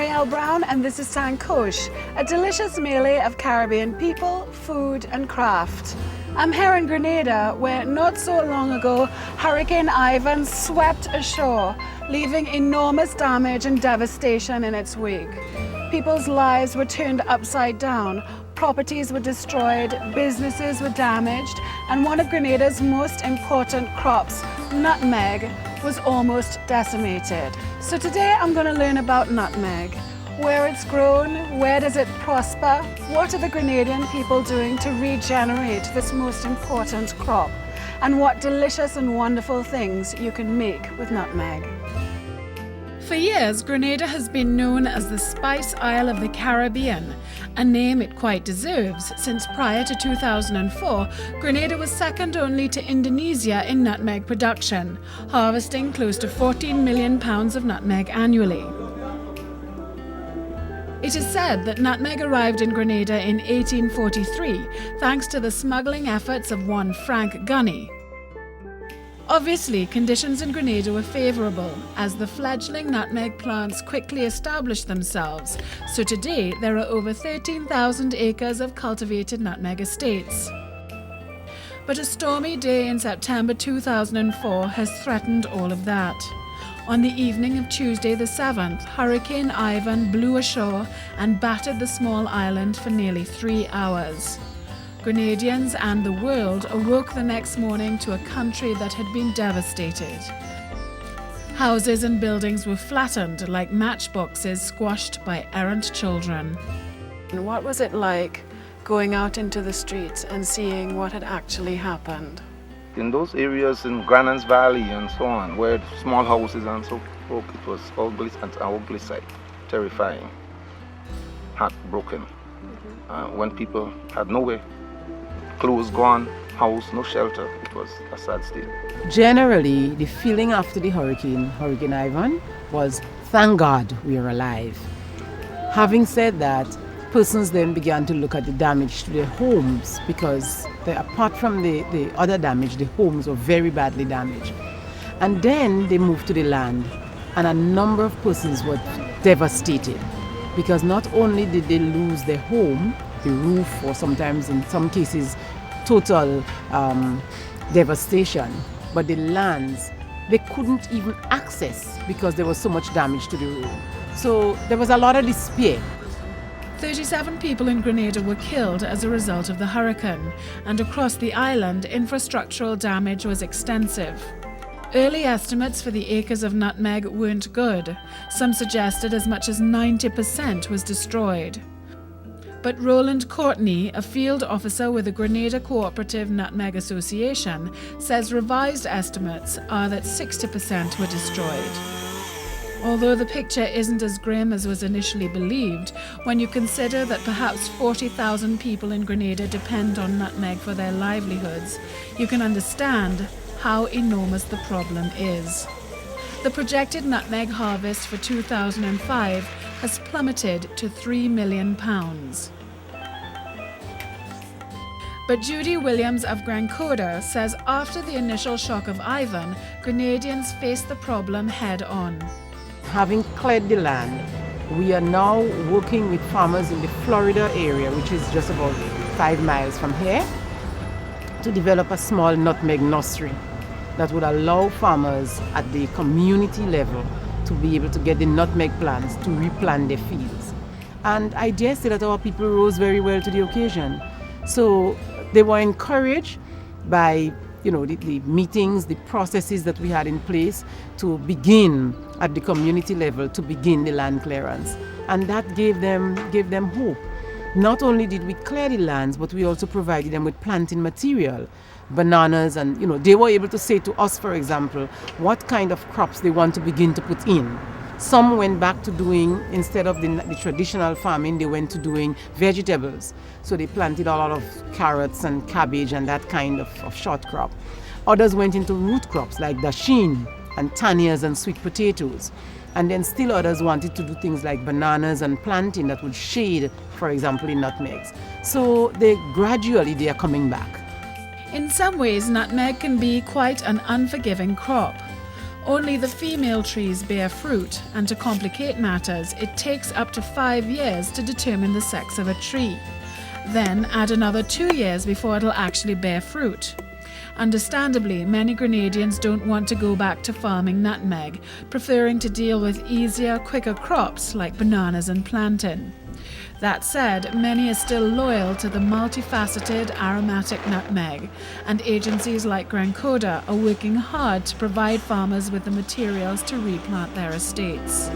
Marielle Brown, and this is Sankosh, a delicious melee of Caribbean people, food and craft. I'm here in Grenada, where not so long ago Hurricane Ivan swept ashore, leaving enormous damage and devastation in its wake. People's lives were turned upside down, properties were destroyed, businesses were damaged, and one of Grenada's most important crops, nutmeg, was almost decimated. So today I'm going to learn about nutmeg. Where it's grown, where does it prosper, what are the Grenadian people doing to regenerate this most important crop, and what delicious and wonderful things you can make with nutmeg. For years, Grenada has been known as the Spice Isle of the Caribbean, a name it quite deserves, since prior to 2004, Grenada was second only to Indonesia in nutmeg production, harvesting close to 14 million pounds of nutmeg annually. It is said that nutmeg arrived in Grenada in 1843 thanks to the smuggling efforts of one Frank Gunny. Obviously, conditions in Grenada were favourable as the fledgling nutmeg plants quickly established themselves, so today there are over 13,000 acres of cultivated nutmeg estates. But a stormy day in September 2004 has threatened all of that. On the evening of Tuesday the 7th, Hurricane Ivan blew ashore and battered the small island for nearly 3 hours. Grenadians and the world awoke the next morning to a country that had been devastated. Houses and buildings were flattened like matchboxes squashed by errant children. And what was it like going out into the streets and seeing what had actually happened? In those areas in Grenada Valley and so on, where small houses and so forth, it was ugly and an ugly sight, terrifying, heartbroken. When people had nowhere, clothes gone, house, no shelter, it was a sad state. Generally, the feeling after the Hurricane Ivan, was, thank God we are alive. Having said that, persons then began to look at the damage to their homes because apart from the other damage, the homes were very badly damaged. And then they moved to the land, and a number of persons were devastated because not only did they lose their home, the roof, or sometimes in some cases total devastation, but the lands they couldn't even access because there was so much damage to the road. So there was a lot of despair. 37 people in Grenada were killed as a result of the hurricane, and across the island, infrastructural damage was extensive. Early estimates for the acres of nutmeg weren't good. Some suggested as much as 90% was destroyed. But Roland Courtney, a field officer with the Grenada Cooperative Nutmeg Association, says revised estimates are that 60% were destroyed. Although the picture isn't as grim as was initially believed, when you consider that perhaps 40,000 people in Grenada depend on nutmeg for their livelihoods, you can understand how enormous the problem is. The projected nutmeg harvest for 2005 has plummeted to £3 million. But Judy Williams of Grenada says after the initial shock of Ivan, Grenadians faced the problem head on. Having cleared the land, we are now working with farmers in the Florida area, which is just about 5 miles from here, to develop a small nutmeg nursery that would allow farmers at the community level to be able to get the nutmeg plants to replant their fields. And I dare say that our people rose very well to the occasion. So they were encouraged by the meetings, the processes that we had in place to begin at the community level, to begin the land clearance. And that gave them hope. Not only did we clear the lands, but we also provided them with planting material, bananas, and they were able to say to us, for example, what kind of crops they want to begin to put in. Some went back to doing, instead of the traditional farming, they went to doing vegetables. So they planted a lot of carrots and cabbage and that kind of short crop. Others went into root crops like dasheen and tanias and sweet potatoes. And then still others wanted to do things like bananas and planting that would shade, for example, in nutmegs. So they are coming back. In some ways, nutmeg can be quite an unforgiving crop. Only the female trees bear fruit, and to complicate matters, it takes up to 5 years to determine the sex of a tree. Then add another 2 years before it'll actually bear fruit. Understandably, many Grenadians don't want to go back to farming nutmeg, preferring to deal with easier, quicker crops like bananas and plantain. That said, many are still loyal to the multifaceted aromatic nutmeg, and agencies like Grenada are working hard to provide farmers with the materials to replant their estates.